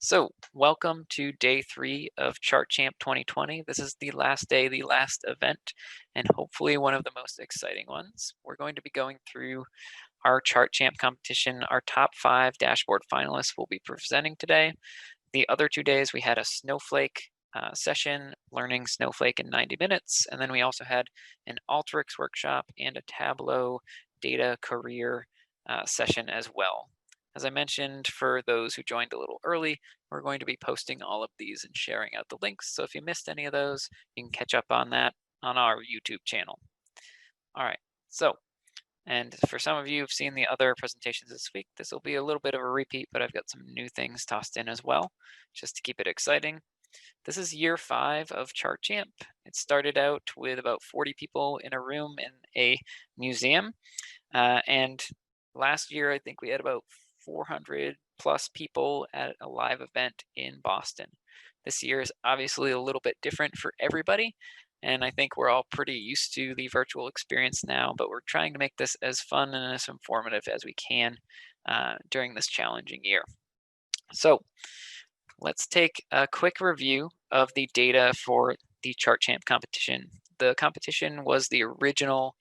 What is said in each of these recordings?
So, welcome to day 3 of Chart Champ 2020. This is the last day, the last event, and hopefully one of the most exciting ones. We're going to be going through our Chart Champ competition. Our top 5 dashboard finalists will be presenting today. The other 2 days, we had a Snowflake session, learning Snowflake in 90 minutes, and then we also had an Alteryx workshop and a Tableau data career session as well. As I mentioned, for those who joined a little early, we're going to be posting all of these and sharing out the links. So if you missed any of those, you can catch up on that on our YouTube channel. All right, and for some of you who've seen the other presentations this week, this will be a little bit of a repeat, but I've got some new things tossed in as well, just to keep it exciting. This is year 5 of Chart Champ. It started out with about 40 people in a room in a museum. And last year, I think we had about 400 plus people at a live event in Boston. This year is obviously a little bit different for everybody, and I think we're all pretty used to the virtual experience now, but we're trying to make this as fun and as informative as we can during this challenging year. So let's take a quick review of the data for the Chart Champ competition. The competition was the original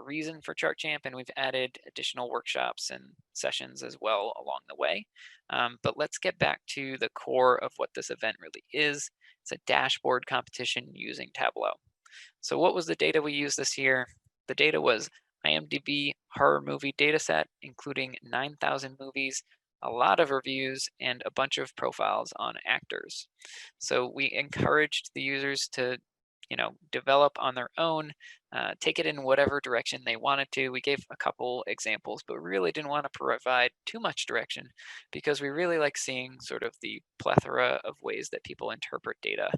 reason for Chart Champ, and we've added additional workshops and sessions as well along the way. But let's get back to the core of what this event really is. It's a dashboard competition using Tableau. So what was the data we used this year? The data was IMDb horror movie dataset, including 9,000 movies, a lot of reviews, and a bunch of profiles on actors. So we encouraged the users to develop on their own, take it in whatever direction they wanted to. We gave a couple examples, but really didn't want to provide too much direction because we really like seeing sort of the plethora of ways that people interpret data.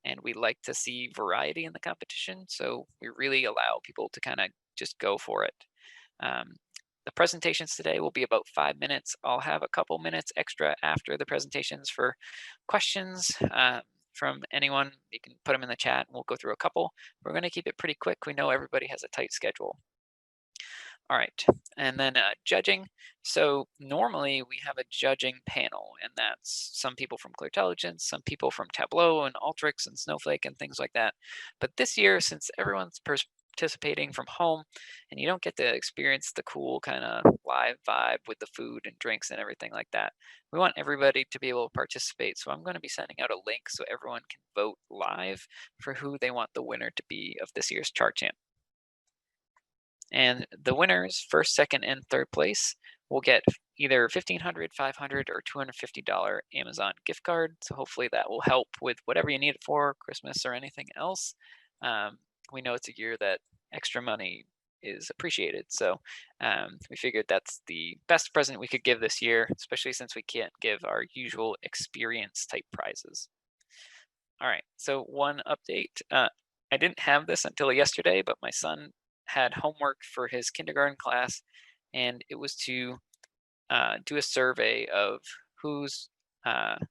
And we like to see variety in the competition. So we really allow people to kind of just go for it. The presentations today will be about 5 minutes. I'll have a couple minutes extra after the presentations for questions from anyone. You can put them in the chat and we'll go through a couple. We're going to keep it pretty quick. We know everybody has a tight schedule. All right, and then judging. So normally we have a judging panel, and that's some people from Cleartelligence, some people from Tableau and Alteryx and Snowflake and things like that. But this year, since everyone's participating from home and you don't get to experience the cool kind of live vibe with the food and drinks and everything like that, we want everybody to be able to participate. So I'm going to be sending out a link so everyone can vote live for who they want the winner to be of this year's Chart Champ. And the winners, first, second, and third place, will get either $1,500, $500, or $250 Amazon gift card. So hopefully that will help with whatever you need it for, Christmas or anything else. We know it's a year that extra money is appreciated. So we figured that's the best present we could give this year, especially since we can't give our usual experience type prizes. All right, so one update. I didn't have this until yesterday, but my son had homework for his kindergarten class, and it was to do a survey of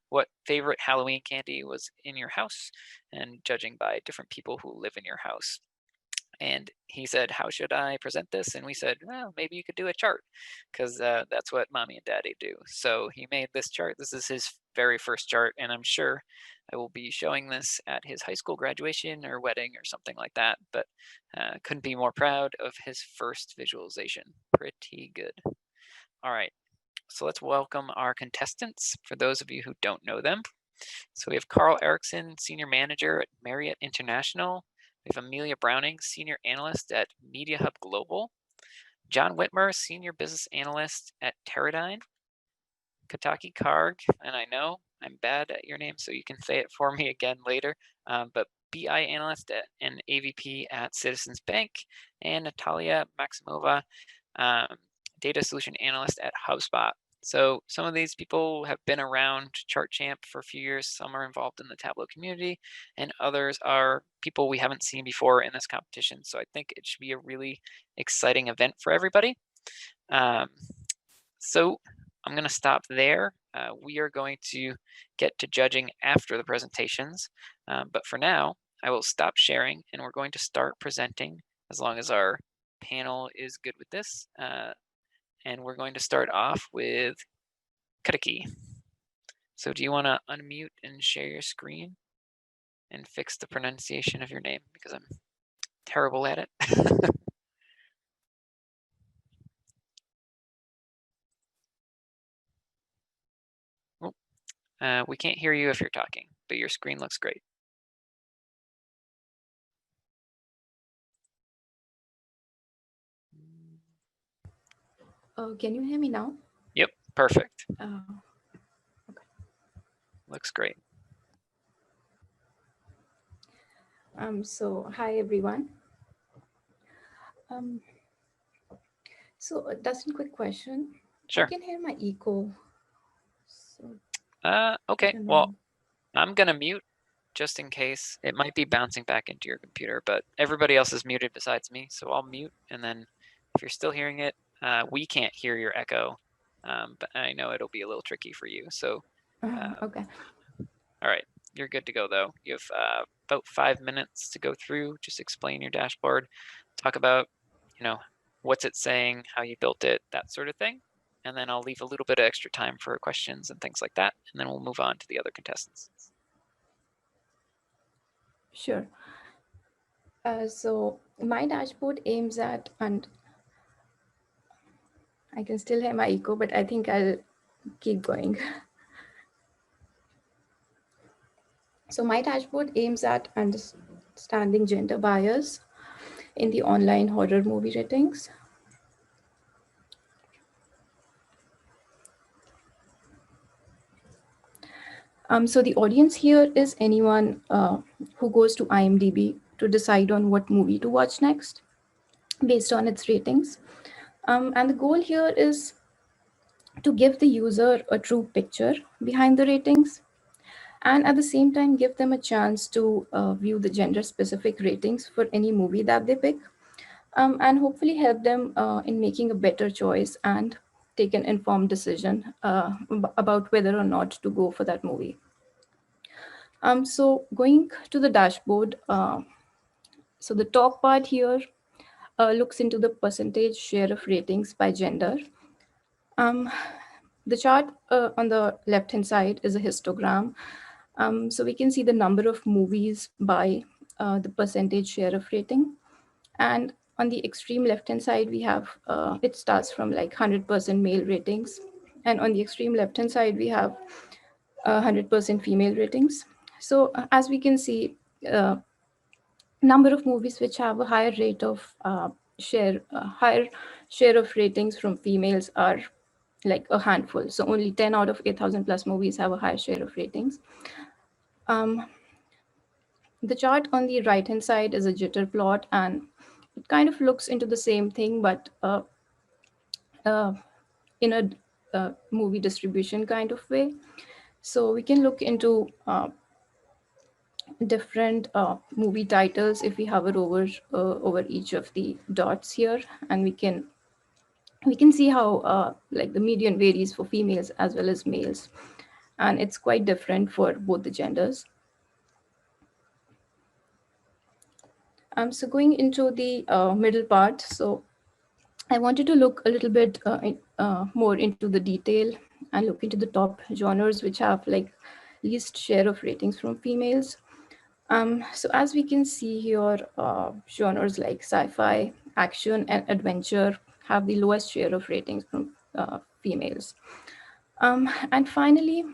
what favorite Halloween candy was in your house, and judging by different people who live in your house. And he said, "How should I present this?" And we said, "Well, maybe you could do a chart, because that's what mommy and daddy do." So he made this chart. This is his very first chart, and I'm sure I will be showing this at his high school graduation or wedding or something like that. But couldn't be more proud of his first visualization. Pretty good. All right, so let's welcome our contestants, for those of you who don't know them. So we have Karl Ericson, Senior Manager at Marriott International. We have Amelia Browning, Senior Analyst at Media Hub Global. John Whitmer, Senior Business Analyst at Teradyne. Kataki Garg, and I know I'm bad at your name, so you can say it for me again later, but BI Analyst and AVP at Citizens Bank. And Nataliia Maksimova, Data Solution Analyst at HubSpot. So some of these people have been around Chart Champ for a few years. Some are involved in the Tableau community, and others are people we haven't seen before in this competition. So I think it should be a really exciting event for everybody. So I'm going to stop there. We are going to get to judging after the presentations. But for now, I will stop sharing, and we're going to start presenting as long as our panel is good with this. And we're going to start off with Kataki. So do you want to unmute and share your screen and fix the pronunciation of your name, because I'm terrible at it? We can't hear you if you're talking, but your screen looks great. Can you hear me now? Yep, perfect. Okay. Looks great. So hi everyone. So Dustin, quick question. Sure. I can hear my echo. So okay, well, I'm gonna mute just in case. It might be bouncing back into your computer, but everybody else is muted besides me, so I'll mute, and then if you're still hearing it, we can't hear your echo, but I know it'll be a little tricky for you, so okay. All right, you're good to go though. You have about 5 minutes to go through, just explain your dashboard, talk about, what's it saying, how you built it, that sort of thing. And then I'll leave a little bit of extra time for questions and things like that. And then we'll move on to the other contestants. Sure. So my dashboard aims at, and I can still hear my echo, but I think I'll keep going. So my dashboard aims at understanding gender bias in the online horror movie ratings. So the audience here is anyone who goes to IMDb to decide on what movie to watch next based on its ratings. And the goal here is to give the user a true picture behind the ratings, and at the same time give them a chance to view the gender specific ratings for any movie that they pick, and hopefully help them in making a better choice and take an informed decision about whether or not to go for that movie. So going to the dashboard, so the top part here looks into the percentage share of ratings by gender. Um, the chart on the left hand side is a histogram. So we can see the number of movies by the percentage share of rating. And on the extreme left hand side, we have it starts from like 100% male ratings. And on the extreme left hand side, we have 100% female ratings. So as we can see, number of movies which have a higher rate of higher share of ratings from females are like a handful. So only 10 out of 8,000 plus movies have a higher share of ratings. Um, the chart on the right hand side is a jitter plot, and it kind of looks into the same thing, but uh, in a movie distribution kind of way. So we can look into different movie titles if we hover over each of the dots here, and we can see how like the median varies for females as well as males, and it's quite different for both the genders. So going into the middle part, so I wanted to look a little bit more into the detail and look into the top genres which have like least share of ratings from females. So as we can see here, genres like sci-fi, action, and adventure have the lowest share of ratings from females. And finally,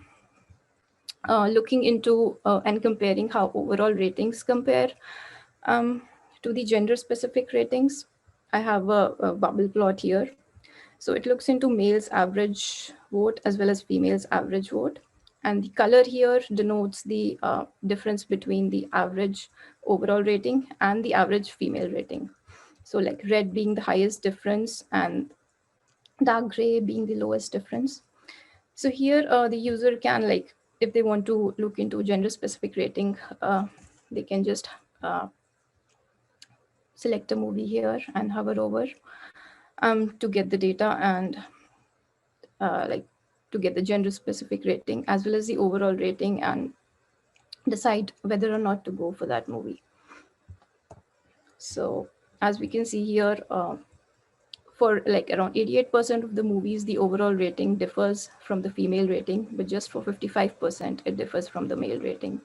looking into and comparing how overall ratings compare um, to the gender-specific ratings, I have a bubble plot here. So it looks into males' average vote as well as females' average vote. And the color here denotes the difference between the average overall rating and the average female rating. So like red being the highest difference and dark gray being the lowest difference. So here the user can, like, if they want to look into gender specific rating, they can just select a movie here and hover over to get the data and like to get the gender specific rating as well as the overall rating and decide whether or not to go for that movie. So as we can see here, for like around 88% of the movies, the overall rating differs from the female rating, but just for 55%, it differs from the male rating.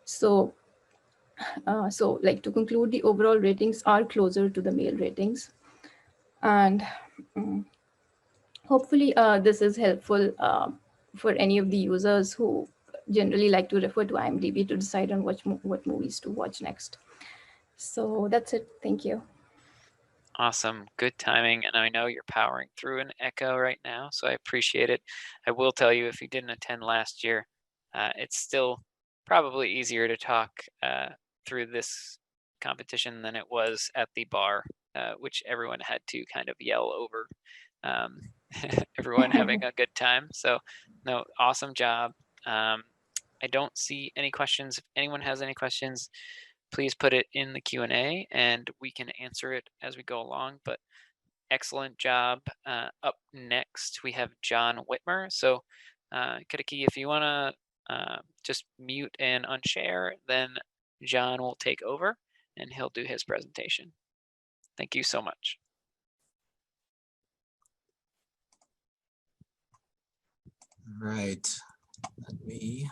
So, so like to conclude, the overall ratings are closer to the male ratings. And mm, hopefully this is helpful for any of the users who generally like to refer to IMDb to decide on what movies to watch next. So that's it. Thank you. Awesome. Good timing. And I know you're powering through an echo right now, so I appreciate it. I will tell you, if you didn't attend last year, it's still probably easier to talk through this competition than it was at the bar, which everyone had to kind of yell over everyone having a good time. So, no, awesome job. I don't see any questions. If anyone has any questions, please put it in the Q&A and we can answer it as we go along. But excellent job. Up next, we have John Whitmer. So Kataki, if you want to just mute and unshare, then John will take over and he'll do his presentation. Thank you so much. All right, let me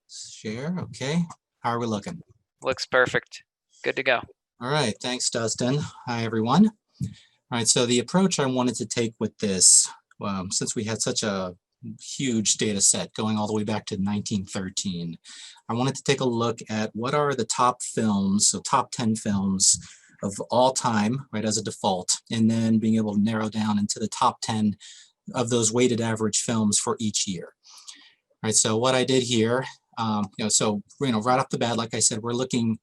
share. Okay, how are we looking? Looks perfect. Good to go. All right, thanks, Dustin. Hi, everyone. All right, so the approach I wanted to take with this, since we had such a huge data set going all the way back to 1913, I wanted to take a look at what are the top films, so top 10 films of all time, right, as a default, and then being able to narrow down into the top 10 of those weighted average films for each year. All right, so what I did here, right off the bat, like I said, we're looking,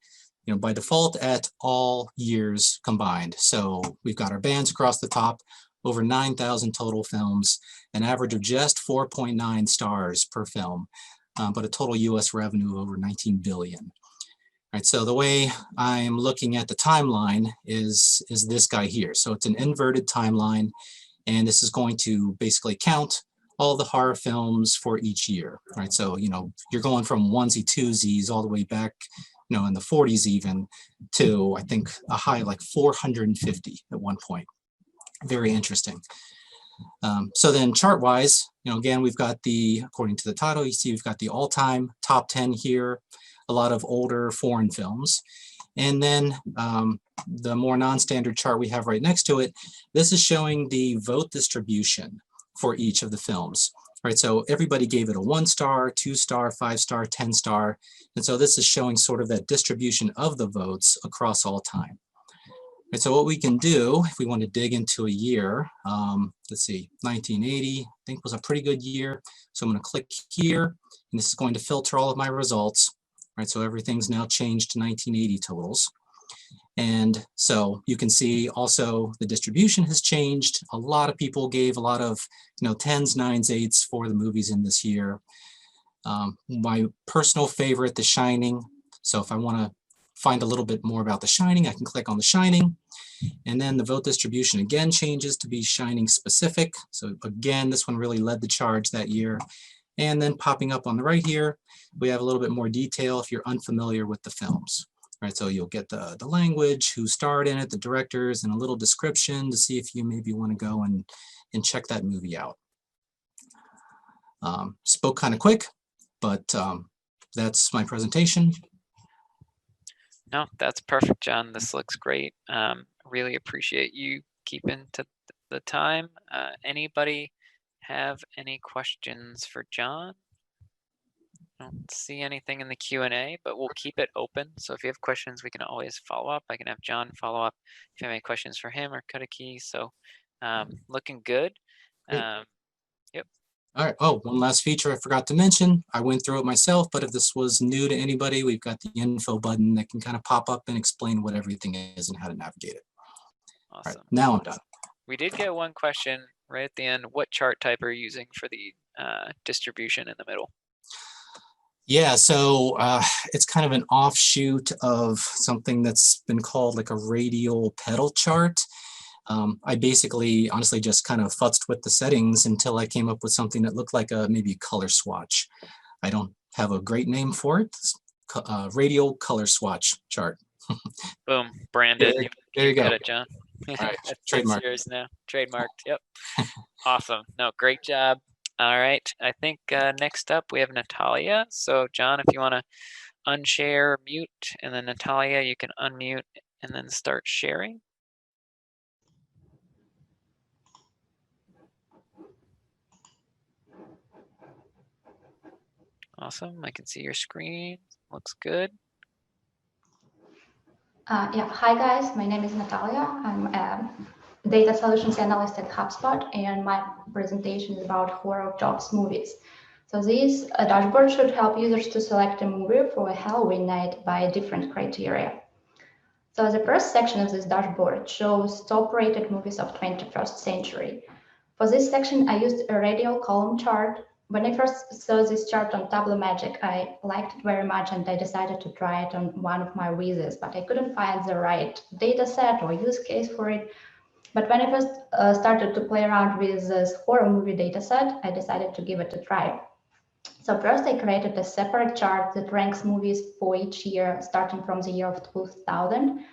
by default at all years combined. So we've got our bands across the top, over 9,000 total films, an average of just 4.9 stars per film, but a total US revenue of over 19 billion. All right, so the way I'm looking at the timeline is this guy here. So it's an inverted timeline, and this is going to basically count all the horror films for each year, right? So, you're going from onesie, twosies all the way back, in the 40s even, to, I think, a high like 450 at one point. Very interesting. So then chart-wise, again, we've got according to the title, you see we've got the all-time top 10 here, a lot of older foreign films. And then the more non-standard chart we have right next to it, this is showing the vote distribution for each of the films. Right, so everybody gave it a 1-star, 2-star, 5-star, 10-star. And so this is showing sort of that distribution of the votes across all time. Right, so what we can do, if we want to dig into a year, let's see, 1980, I think was a pretty good year. So I'm going to click here, and this is going to filter all of my results. Right, so everything's now changed to 1980 totals. And so you can see also the distribution has changed. A lot of people gave a lot of 10s, 9s, 8s for the movies in this year. My personal favorite, The Shining. So if I want to find a little bit more about The Shining, I can click on The Shining. And then the vote distribution again changes to be Shining specific. So again, this one really led the charge that year. And then popping up on the right here, we have a little bit more detail if you're unfamiliar with the films. Right, so you'll get the language, who starred in it, the directors, and a little description to see if you maybe want to go and check that movie out. Spoke kind of quick, but that's my presentation. No, that's perfect, John. This looks great. Really appreciate you keeping to the time. Anybody have any questions for John? I don't see anything in the Q&A, but we'll keep it open. So if you have questions, we can always follow up. I can have John follow up if you have any questions for him or Kataki. So looking good. Yep. All right. Oh, one last feature I forgot to mention. I went through it myself, but if this was new to anybody, we've got the info button that can kind of pop up and explain what everything is and how to navigate it. Awesome. All right, now I'm done. We did get one question right at the end. What chart type are you using for the distribution in the middle? Yeah, so it's kind of an offshoot of something that's been called like a radial pedal chart. I basically, honestly, just kind of futzed with the settings until I came up with something that looked like maybe a color swatch. I don't have a great name for it. Radial color swatch chart. Boom, branded. There you go. Get it, John. All right, That's trademark. yours now. Trademarked. Yep. Awesome. No, great job. All right. I think next up we have Nataliia. So John, if you want to unshare, mute, and then Nataliia, you can unmute and then start sharing. Awesome. I can see your screen. Looks good. Yeah, hi guys, my name is Nataliia. I'm a data solutions analyst at HubSpot, and my presentation is about horror jobs movies. So this dashboard should help users to select a movie for a Halloween night by different criteria. So the first section of this dashboard shows top rated movies of 21st century. For this section, I used a Radial column chart. When I first saw this chart on Tableau Magic, I liked it very much and I decided to try it on one of my quizzes, but I couldn't find the right data set or use case for it. But when I first started to play around with this horror movie data set, I decided to give it a try. So first I created a separate chart that ranks movies for each year, starting from the year of 2000.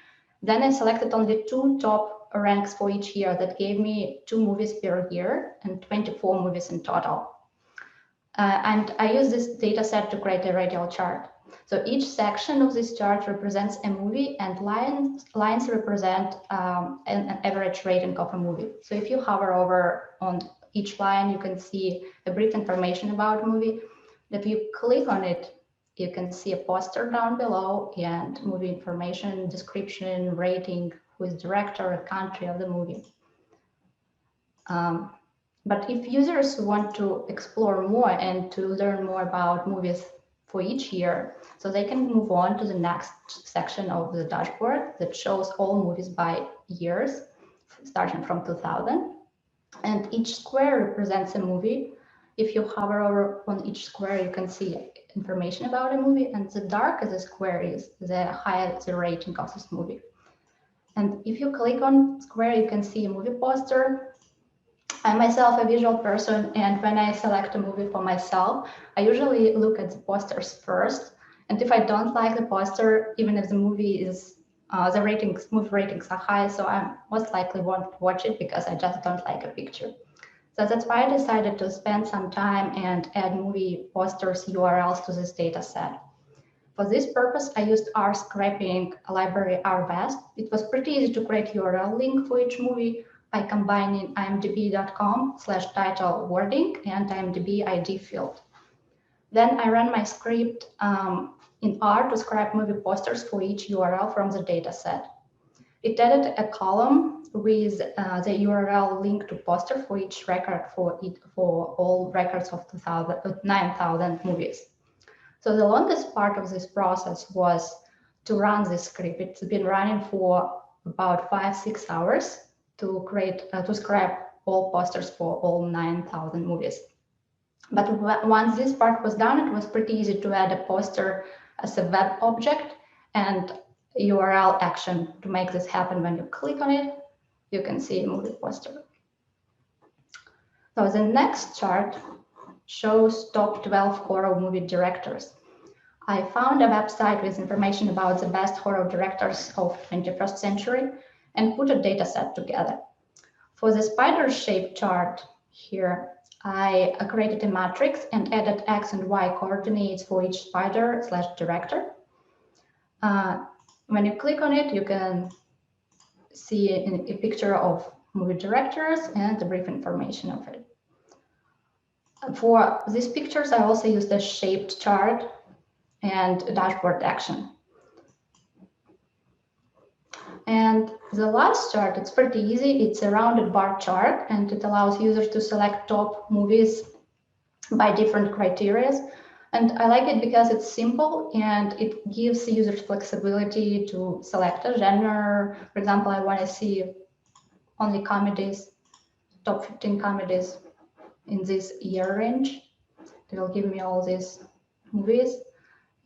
Then I selected only 2 top ranks for each year that gave me 2 movies per year and 24 movies in total. And I use this data set to create a radial chart. So each section of this chart represents a movie, and lines represent an average rating of a movie. So if you hover over on each line, you can see a brief information about the movie. If you click on it, you can see a poster down below and movie information, description, rating, who is director, a country of the movie. But if users want to explore more and to learn more about movies for each year, so they can move on to the next section of the dashboard that shows all movies by years, starting from 2000. And each square represents a movie. If you hover over on each square, you can see information about a movie, and the darker the square is, the higher the rating of this movie. And if you click on square, you can see a movie poster. I'm myself a visual person, and when I select a movie for myself, I usually look at the posters first. And if I don't like the poster, even if the movie is movie ratings are high, so I most likely won't watch it because I just don't like a picture. So that's why I decided to spend some time and add movie posters URLs to this data set. For this purpose, I used R scraping library RBest. It was pretty easy to create URL link for each movie by combining imdb.com/title wording and IMDb ID field. Then I ran my script in R to scrape movie posters for each URL from the dataset. It added a column with the URL link to poster for each record for all records of 9,000 movies. So the longest part of this process was to run this script. It's been running for about 5-6 hours to scrape all posters for all 9,000 movies. But once this part was done, it was pretty easy to add a poster as a web object and URL action to make this happen. When you click on it, you can see a movie poster. So the next chart shows top 12 horror movie directors. I found a website with information about the best horror directors of 21st century and put a data set together. For the spider-shaped chart here, I created a matrix and added X and Y coordinates for each spider/director. When you click on it, you can see a picture of movie directors and the brief information of it. For these pictures, I also used a shaped chart and a dashboard action. And the last chart, it's pretty easy. It's a rounded bar chart, and it allows users to select top movies by different criteria. And I like it because it's simple and it gives users flexibility to select a genre. For example, I want to see only comedies, top 15 comedies in this year range. It will give me all these movies.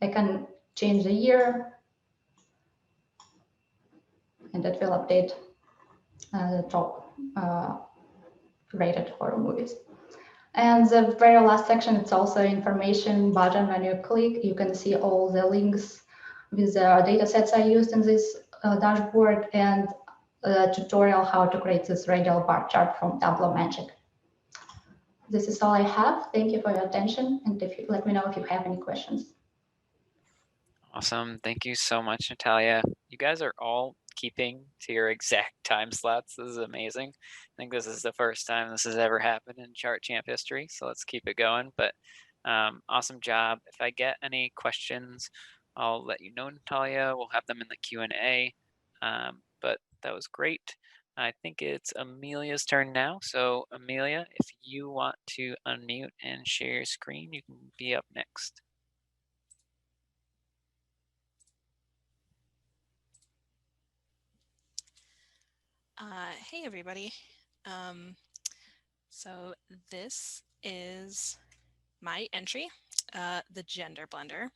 I can change the year, and that will update the top rated horror movies. And the very last section, it's also information button. When you click, you can see all the links with the data sets I used in this dashboard, and a tutorial how to create this radial bar chart from Tableau Magic. This is all I have. Thank you for your attention, and if you, let me know if you have any questions. Awesome. Thank you so much, Nataliia. You guys are all keeping to your exact time slots. This is amazing. I think this is the first time this has ever happened in Chart Champ history, so let's keep it going. But awesome job. If I get any questions, I'll let you know, Nataliia. We'll have them in the Q&A. But that was great. I think it's Amelia's turn now. So Amelia, if you want to unmute and share your screen, you can be up next. Hey everybody. So this is my entry, the gender blender.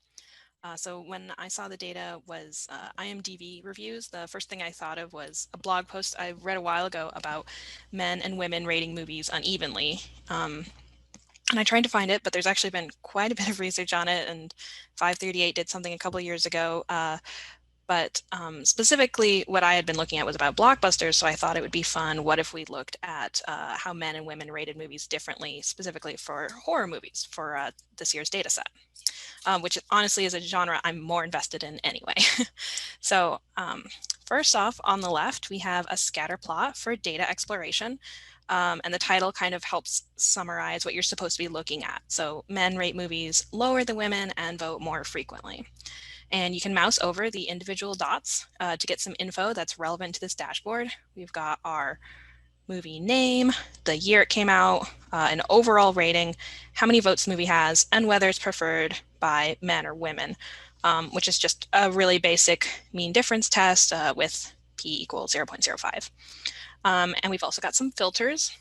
So when I saw the data was IMDb reviews, the first thing I thought of was a blog post I read a while ago about men and women rating movies unevenly. And I tried to find it, but there's actually been quite a bit of research on it, and 538 did something a couple of years ago. But specifically what I had been looking at was about blockbusters, so I thought it would be fun. What if we looked at how men and women rated movies differently, specifically for horror movies for this year's data set, which honestly is a genre I'm more invested in anyway. So first off, on the left, we have a scatter plot for data exploration. And the title kind of helps summarize what you're supposed to be looking at. So men rate movies lower than women and vote more frequently. And you can mouse over the individual dots to get some info that's relevant to this dashboard. We've got our movie name, the year it came out, an overall rating, how many votes the movie has, and whether it's preferred by men or women, which is just a really basic mean difference test with p equals 0.05. And we've also got some filters.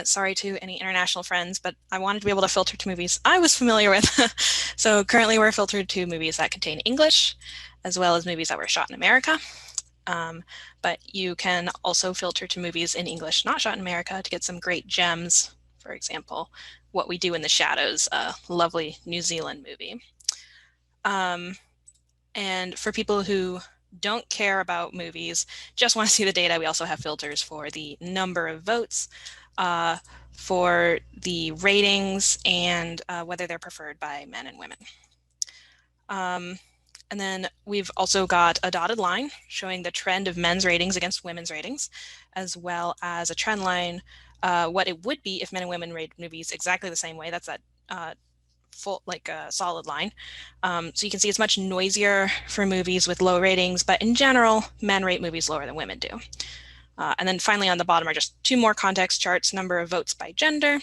Sorry to any international friends, but I wanted to be able to filter to movies I was familiar with. So currently we're filtered to movies that contain English, as well as movies that were shot in America. But you can also filter to movies in English not shot in America to get some great gems. For example, What We Do in the Shadows, a lovely New Zealand movie. And for people who don't care about movies, just want to see the data, we also have filters for the number of votes, for the ratings, and whether they're preferred by men and women. And then we've also got a dotted line showing the trend of men's ratings against women's ratings, as well as a trend line, what it would be if men and women rate movies exactly the same way. That's that full, like a solid line. So you can see it's much noisier for movies with low ratings, but in general, men rate movies lower than women do. And then finally on the bottom are just two more context charts, number of votes by gender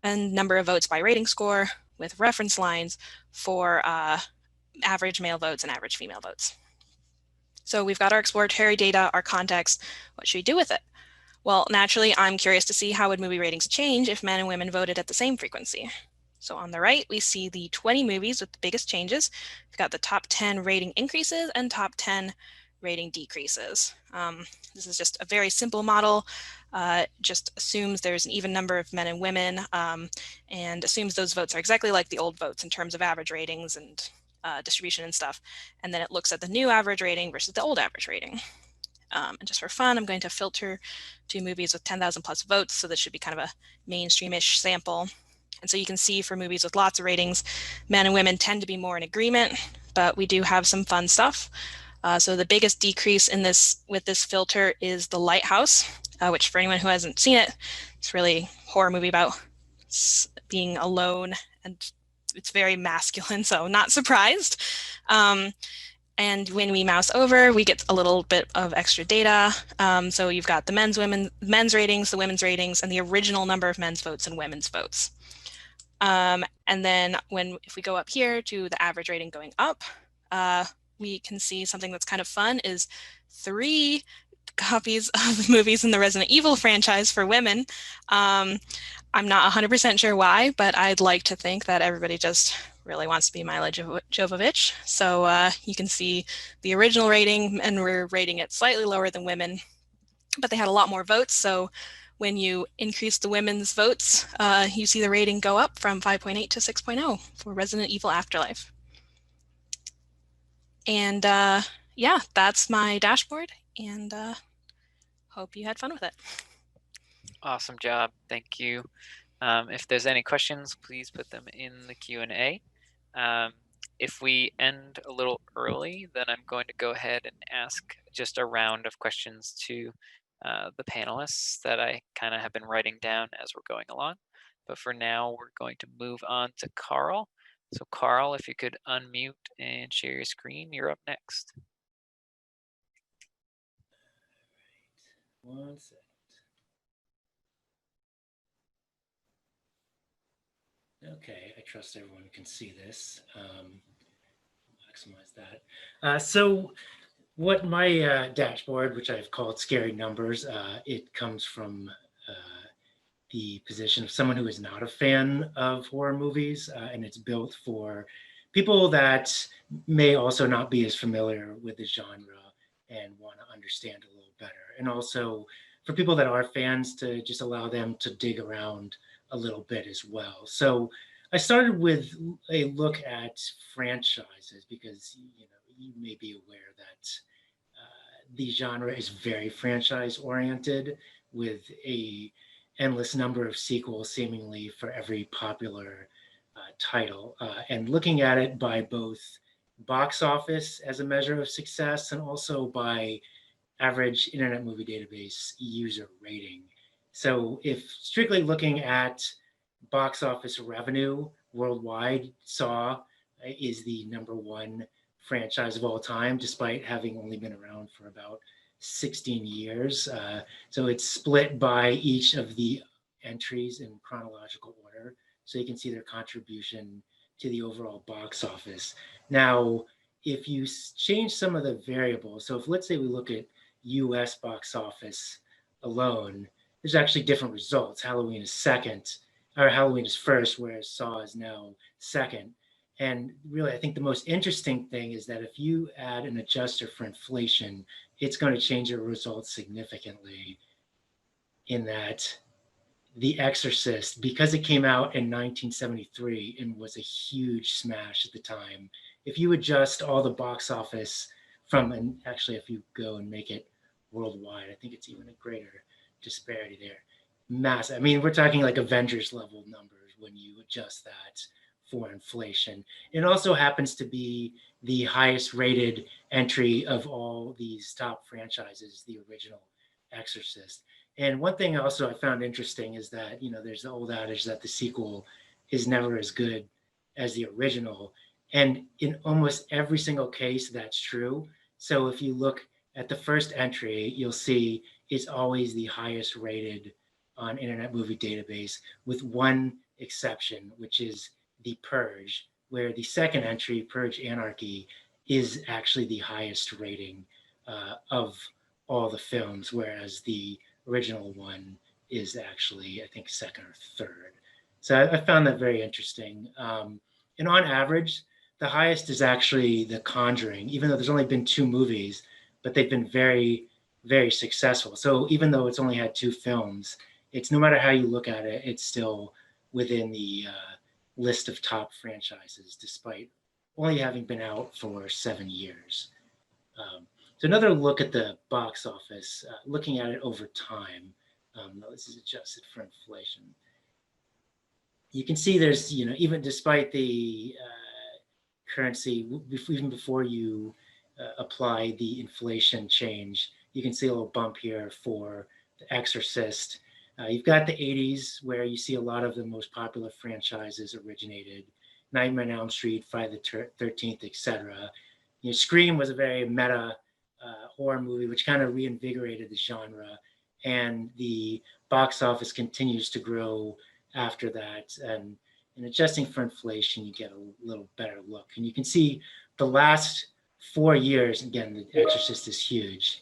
and number of votes by rating score with reference lines for average male votes and average female votes. So we've got our exploratory data, our context. What should we do with it? Well, naturally, I'm curious to see how would movie ratings change if men and women voted at the same frequency. So on the right, we see the 20 movies with the biggest changes. We've got the top 10 rating increases and top 10 rating decreases. This is just a very simple model, just assumes there's an even number of men and women, and assumes those votes are exactly like the old votes in terms of average ratings and distribution and stuff. And then it looks at the new average rating versus the old average rating. And just for fun, I'm going to filter to movies with 10,000 plus votes. So this should be kind of a mainstream-ish sample. And so you can see for movies with lots of ratings, men and women tend to be more in agreement, but we do have some fun stuff. So the biggest decrease in this with this filter is The Lighthouse, which for anyone who hasn't seen it, it's really a horror movie about being alone, and it's very masculine, so not surprised. And when we mouse over, we get a little bit of extra data. So you've got the men's ratings, the women's ratings, and the original number of men's votes and women's votes. And then if we go up here to the average rating going up, we can see something that's kind of fun is 3 copies of movies in the Resident Evil franchise for women. I'm not 100% sure why, but I'd like to think that everybody just really wants to be Mila Jovovich. So you can see the original rating, and we're rating it slightly lower than women, but they had a lot more votes. So when you increase the women's votes, you see the rating go up from 5.8 to 6.0 for Resident Evil Afterlife. And yeah, that's my dashboard, and hope you had fun with it. Awesome job. Thank you. If there's any questions, please put them in the Q&A. If we end a little early, then I'm going to go ahead and ask just a round of questions to the panelists that I kind of have been writing down as we're going along. But for now, we're going to move on to Karl. So Karl, if you could unmute and share your screen, you're up next. All right. 1 second. Okay, I trust everyone can see this. Maximize that. So what my dashboard, which I've called Scary Numbers, it comes from the position of someone who is not a fan of horror movies, and it's built for people that may also not be as familiar with the genre and want to understand a little better. And also for people that are fans, to just allow them to dig around a little bit as well. So I started with a look at franchises because you may be aware that the genre is very franchise oriented, with a endless number of sequels seemingly for every popular title, and looking at it by both box office as a measure of success and also by average Internet Movie Database user rating. So if strictly looking at box office revenue worldwide, Saw is the #1 franchise of all time, despite having only been around for about 16 years. So it's split by each of the entries in chronological order, so you can see their contribution to the overall box office. Now, if you change some of the variables, so if let's say we look at US box office alone, there's actually different results. Halloween is second, or Halloween is first, whereas Saw is now second. And really, I think the most interesting thing is that if you add an adjuster for inflation, it's going to change your results significantly, in that The Exorcist, because it came out in 1973 and was a huge smash at the time, if you adjust all the box office from, and actually if you go and make it worldwide, I think it's even a greater disparity there. Massive. I mean, we're talking like Avengers level numbers when you adjust that for inflation. It also happens to be the highest rated entry of all these top franchises, the original Exorcist. And one thing also I found interesting is that, there's the old adage that the sequel is never as good as the original. And in almost every single case, that's true. So if you look at the first entry, you'll see it's always the highest rated on Internet Movie Database, with one exception, which is The Purge, where the second entry, Purge Anarchy, is actually the highest rating of all the films, whereas the original one is actually, I think, second or third. So I found that very interesting. And on average, the highest is actually The Conjuring, even though there's only been 2 movies, but they've been very, very successful. So even though it's only had 2 films, it's, no matter how you look at it, it's still within the list of top franchises, despite only having been out for 7 years. So another look at the box office, looking at it over time. This is adjusted for inflation. You can see there's, even despite the currency, even before you apply the inflation change, you can see a little bump here for The Exorcist. You've got the 80s, where you see a lot of the most popular franchises originated: Nightmare on Elm Street, Friday the 13th, etc. Scream was a very meta horror movie, which kind of reinvigorated the genre, and the box office continues to grow after that. And adjusting for inflation, you get a little better look. And you can see the last 4 years, again, The Exorcist is huge.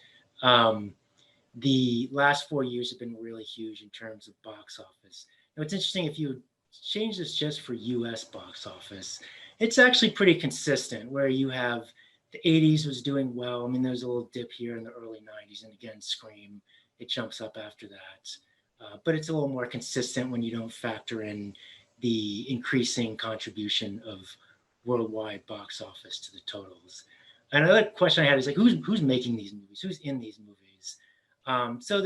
The last 4 years have been really huge in terms of box office. Now, it's interesting, if you change this just for US box office, it's actually pretty consistent, where you have the 80s was doing well. I mean, there's a little dip here in the early 90s, and again, Scream, it jumps up after that. But it's a little more consistent when you don't factor in the increasing contribution of worldwide box office to the totals. Another question I had is like, who's making these movies? Who's in these movies? So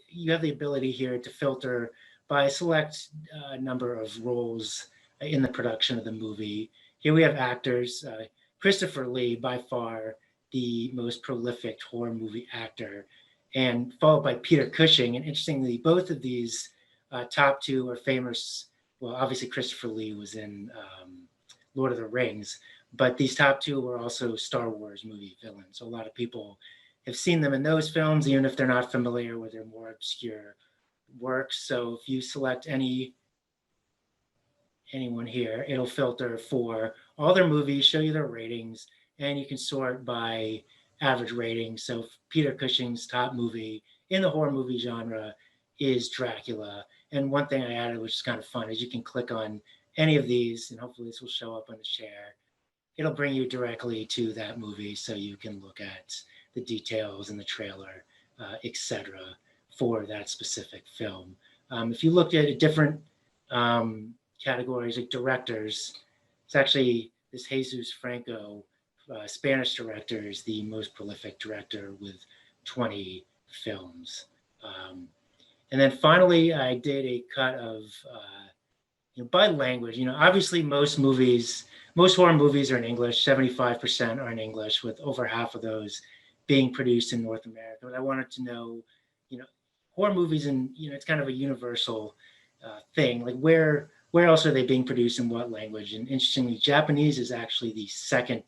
you have the ability here to filter by a select number of roles in the production of the movie. Here we have actors. Christopher Lee, by far the most prolific horror movie actor, and followed by Peter Cushing. And interestingly, both of these top two are famous. Well, obviously Christopher Lee was in Lord of the Rings, but these top two were also Star Wars movie villains. So a lot of people have seen them in those films, even if they're not familiar with their more obscure works. So if you select anyone here, it'll filter for all their movies, show you their ratings, and you can sort by average rating. So Peter Cushing's top movie in the horror movie genre is Dracula. And one thing I added, which is kind of fun, is you can click on any of these, and hopefully this will show up on the share. It'll bring you directly to that movie, so you can look at the details in the trailer, etc., for that specific film. If you looked at different categories like directors, it's actually this Jesus Franco, Spanish director, is the most prolific director with 20 films. And then finally, I did a cut of by language. Obviously most horror movies are in English. 75% are in English, with over half of those being produced in North America. But I wanted to know, horror movies, and it's kind of a universal thing. Like where else are they being produced, in what language? And interestingly, Japanese is actually the second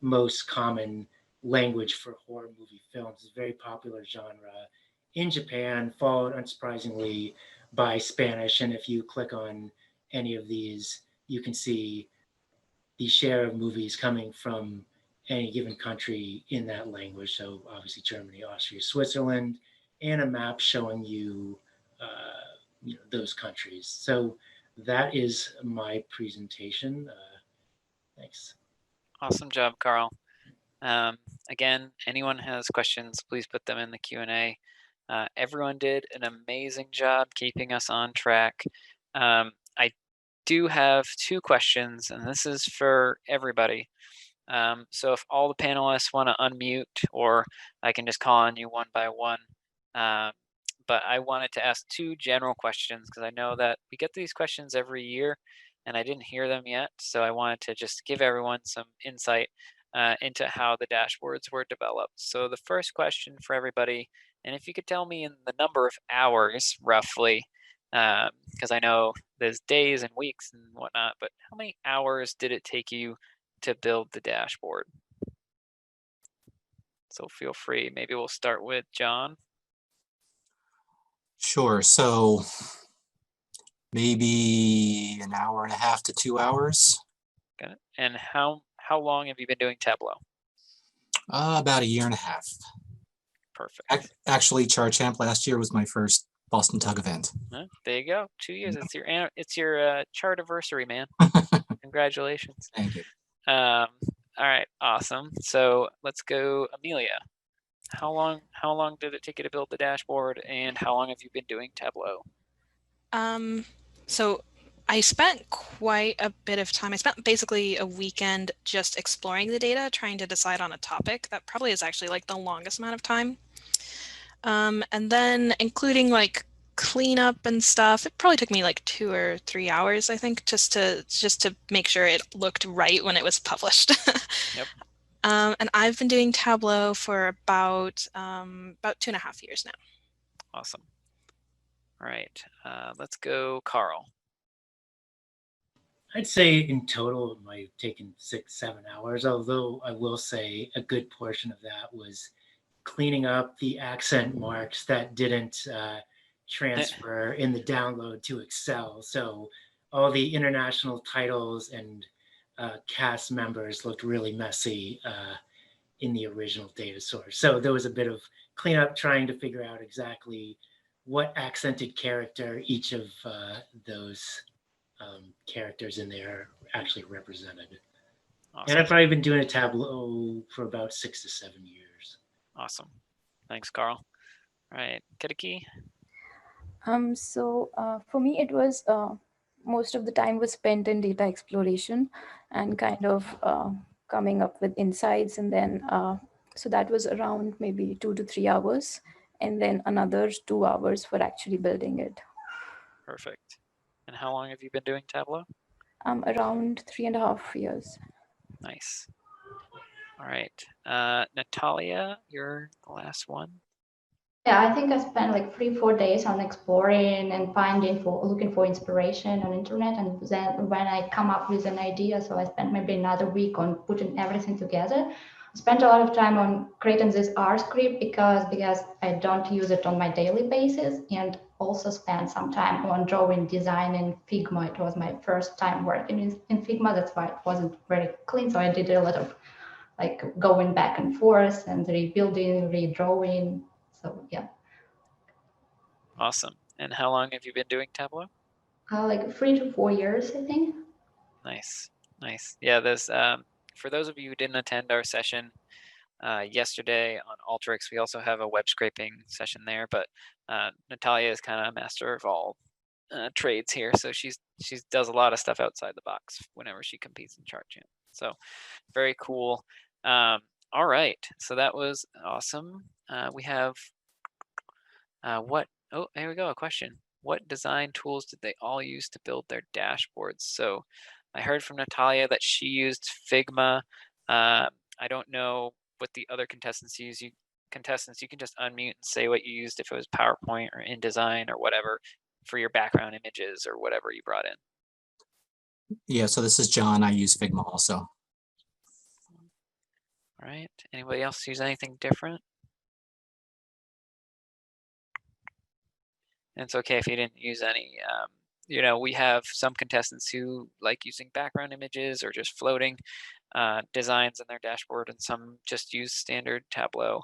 most common language for horror movie films. It's a very popular genre in Japan, followed unsurprisingly by Spanish. And if you click on any of these, you can see the share of movies coming from any given country in that language. So obviously Germany, Austria, Switzerland, and a map showing you, those countries. So that is my presentation. Thanks. Awesome job, Karl. Again, anyone has questions, please put them in the Q&A. Everyone did an amazing job keeping us on track. I do have two questions, and this is for everybody. So if all the panelists want to unmute, or I can just call on you one by one. But I wanted to ask two general questions, because I know that we get these questions every year and I didn't hear them yet. So I wanted to just give everyone some insight into how the dashboards were developed. So the first question for everybody, and if you could tell me in the number of hours roughly, because I know there's days and weeks and whatnot, but how many hours did it take you to build the dashboard? So feel free. Maybe we'll start with John. Sure. So maybe an hour and a half to 2 hours. Got it. And how long have you been doing Tableau? About a year and a half. Perfect. Actually, Chart Champ last year was my first Boston Tug event. There you go. 2 years. It's your chartiversary, man. Congratulations. Thank you. All right. Awesome. So let's go, Amelia. How long did it take you to build the dashboard, and how long have you been doing Tableau? So I spent quite a bit of time. I spent basically a weekend just exploring the data, trying to decide on a topic. That probably is actually like the longest amount of time. And then including like cleanup and stuff, it probably took me like 2 or 3 hours, I think, just to make sure it looked right when it was published. Yep. And I've been doing Tableau for about 2.5 years now. Awesome. All right. Let's go, Karl. I'd say in total it might have taken 6-7 hours, although I will say a good portion of that was cleaning up the accent marks that didn't transfer in the download to Excel. So all the international titles and cast members looked really messy in the original data source. So there was a bit of cleanup trying to figure out exactly what accented character each of those characters in there actually represented. Awesome. And I've probably been doing a Tableau for about 6 to 7 years. Awesome. Thanks, Karl. All right, Kataki. So for me, it was most of the time was spent in data exploration and kind of coming up with insights. And then, so that was around maybe 2 to 3 hours. And then another 2 hours for actually building it. Perfect. And how long have you been doing Tableau? Around 3.5 years. Nice. All right. Nataliia, you're the last one. Yeah, I think I spent like 3-4 days on exploring and looking for inspiration on internet. And then when I come up with an idea, so I spent maybe another week on putting everything together. I spent a lot of time on creating this R script because I don't use it on my daily basis, and also spent some time on drawing design in Figma. It was my first time working in Figma. That's why it wasn't very clean. So I did a lot of like going back and forth and rebuilding, redrawing. So yeah. Awesome. And how long have you been doing Tableau? Like 3 to 4 years, I think. Nice, nice. Yeah, there's for those of you who didn't attend our session yesterday on Alteryx, we also have a web scraping session there. But Nataliia is kind of a master of all trades here, so she does a lot of stuff outside the box whenever she competes in Chart Champ. So very cool. All right, so that was awesome. We have oh, here we go, a question. What design tools did they all use to build their dashboards? So I heard from Nataliia that she used Figma. I don't know what the other contestants use. Contestants, you can just unmute and say what you used, if it was PowerPoint or InDesign or whatever for your background images or whatever you brought in. Yeah, so this is John. I use Figma also. All right. Anybody else use anything different? And it's okay if you didn't use any. You know, we have some contestants who like using background images or just floating designs in their dashboard, and some just use standard Tableau.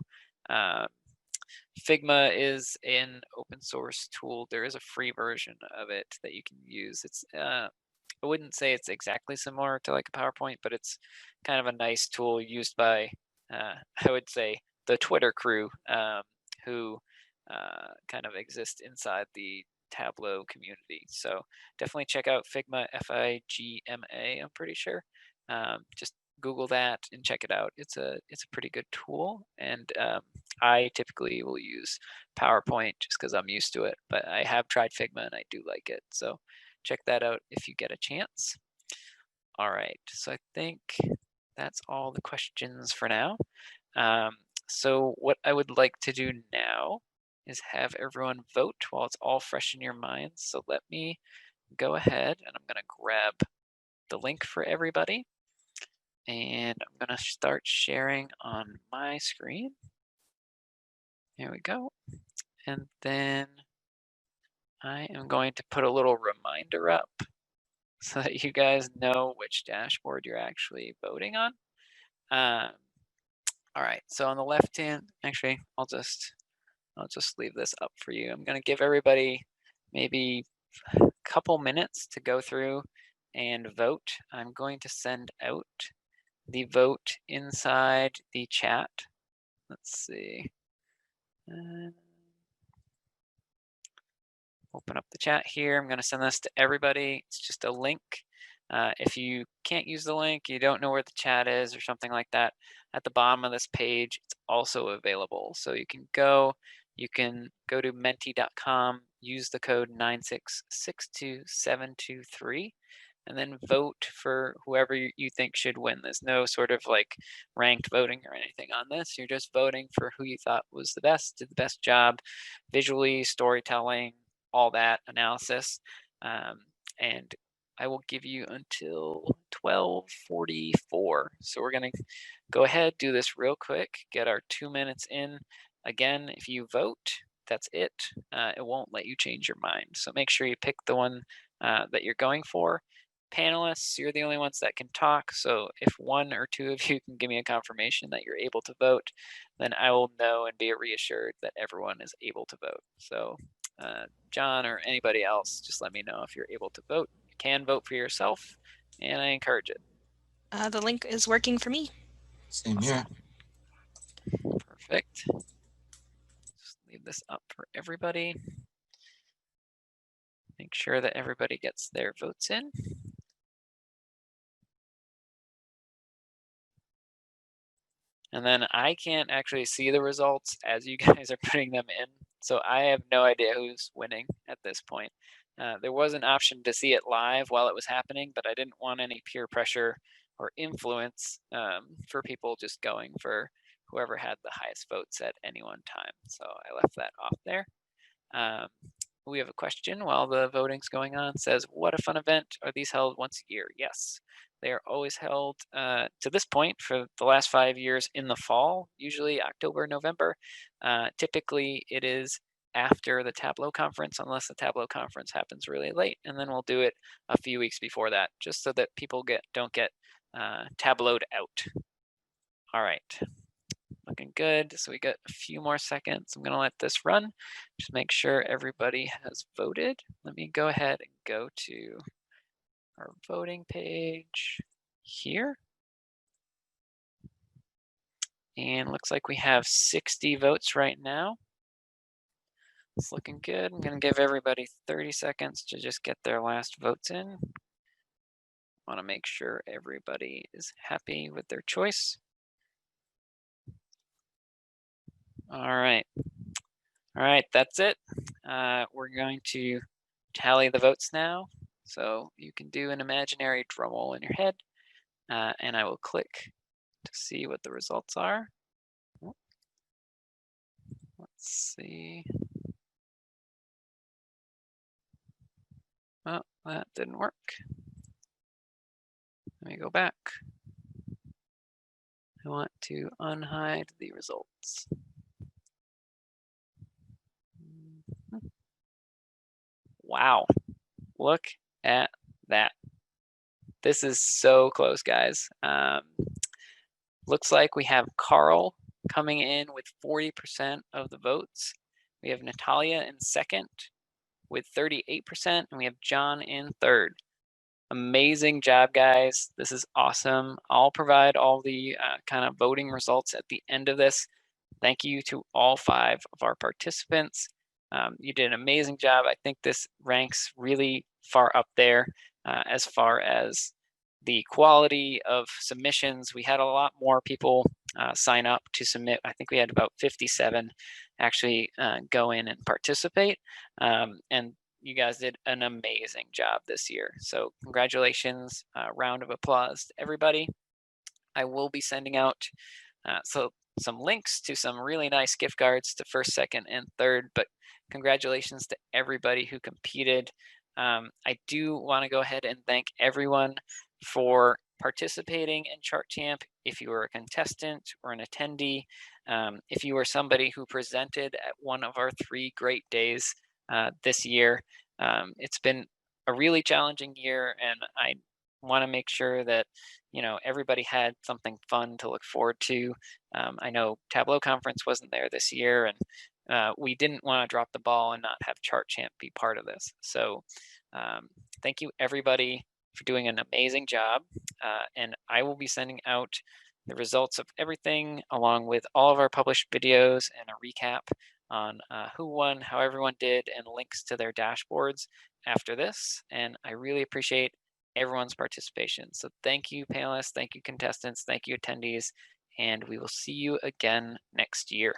Figma is an open source tool. There is a free version of it that you can use. It's I wouldn't say it's exactly similar to like a PowerPoint, but it's kind of a nice tool used by I would say the Twitter crew who kind of exist inside the Tableau community. So definitely check out Figma, Figma, I'm pretty sure. Just Google that and check it out. It's a pretty good tool, and I typically will use PowerPoint just because I'm used to it, but I have tried Figma and I do like it. So check that out if you get a chance. All right, so I think that's all the questions for now. So what I would like to do now is have everyone vote while it's all fresh in your minds. So let me go ahead and I'm going to grab the link for everybody. And I'm going to start sharing on my screen. Here we go. And then I am going to put a little reminder up so that you guys know which dashboard you're actually voting on. All right, so on the left hand, actually, I'll just leave this up for you. I'm going to give everybody maybe a couple minutes to go through and vote. I'm going to send out the vote inside the chat. Let's see. Open up the chat here. I'm going to send this to everybody. It's just a link. If you can't use the link, you don't know where the chat is or something like that, at the bottom of this page, it's also available. So you can go to menti.com, use the code 9662723, and then vote for whoever you think should win. There's no sort of like ranked voting or anything on this. You're just voting for who you thought was the best, did the best job, visually, storytelling, all that analysis. And I will give you until 12:44. So we're going to go ahead, do this real quick, get our 2 minutes in. Again, if you vote, that's it. It won't let you change your mind. So make sure you pick the one that you're going for. Panelists, you're the only ones that can talk. So if one or two of you can give me a confirmation that you're able to vote, then I will know and be reassured that everyone is able to vote. So John or anybody else, just let me know if you're able to vote. You can vote for yourself, and I encourage it. The link is working for me. Same here. Perfect. Just leave this up for everybody. Make sure that everybody gets their votes in. And then I can't actually see the results as you guys are putting them in. So I have no idea who's winning at this point. There was an option to see it live while it was happening, but I didn't want any peer pressure or influence for people just going for whoever had the highest votes at any one time. So I left that off there. We have a question while the voting's going on. It says, what a fun event. Are these held once a year? Yes, they are always held to this point for the last 5 years in the fall, usually October, November. Typically it is after the Tableau conference, unless the Tableau conference happens really late, and then we'll do it a few weeks before that, just so that people don't get tableaued out. All right. Looking good. So we got a few more seconds. I'm going to let this run. Just make sure everybody has voted. Let me go ahead and go to our voting page here. And looks like we have 60 votes right now. It's looking good. I'm going to give everybody 30 seconds to just get their last votes in. Want to make sure everybody is happy with their choice. All right. All right, that's it. We're going to tally the votes now. So you can do an imaginary drum roll in your head, and I will click to see what the results are. Let's see. Oh, that didn't work. Let me go back. I want to unhide the results. Wow, look at that. This is so close, guys. Looks like we have Karl coming in with 40% of the votes. We have Nataliia in second with 38%, and we have John in third. Amazing job, guys. This is awesome. I'll provide all the kind of voting results at the end of this. Thank you to all 5 of our participants. You did an amazing job. I think this ranks really far up there as far as the quality of submissions. We had a lot more people sign up to submit. I think we had about 57 actually go in and participate. And you guys did an amazing job this year. So congratulations, round of applause to everybody. I will be sending out some links to some really nice gift cards to first, second, and third, but congratulations to everybody who competed. I do want to go ahead and thank everyone for participating in Chart Champ. If you were a contestant or an attendee, if you were somebody who presented at one of our 3 great days this year, it's been a really challenging year, and I want to make sure that everybody had something fun to look forward to. I know Tableau Conference wasn't there this year, and we didn't want to drop the ball and not have Chart Champ be part of this. So thank you, everybody, for doing an amazing job. And I will be sending out the results of everything along with all of our published videos and a recap on who won, how everyone did, and links to their dashboards after this. And I really appreciate everyone's participation. So thank you, panelists, thank you, contestants, thank you, attendees, and we will see you again next year.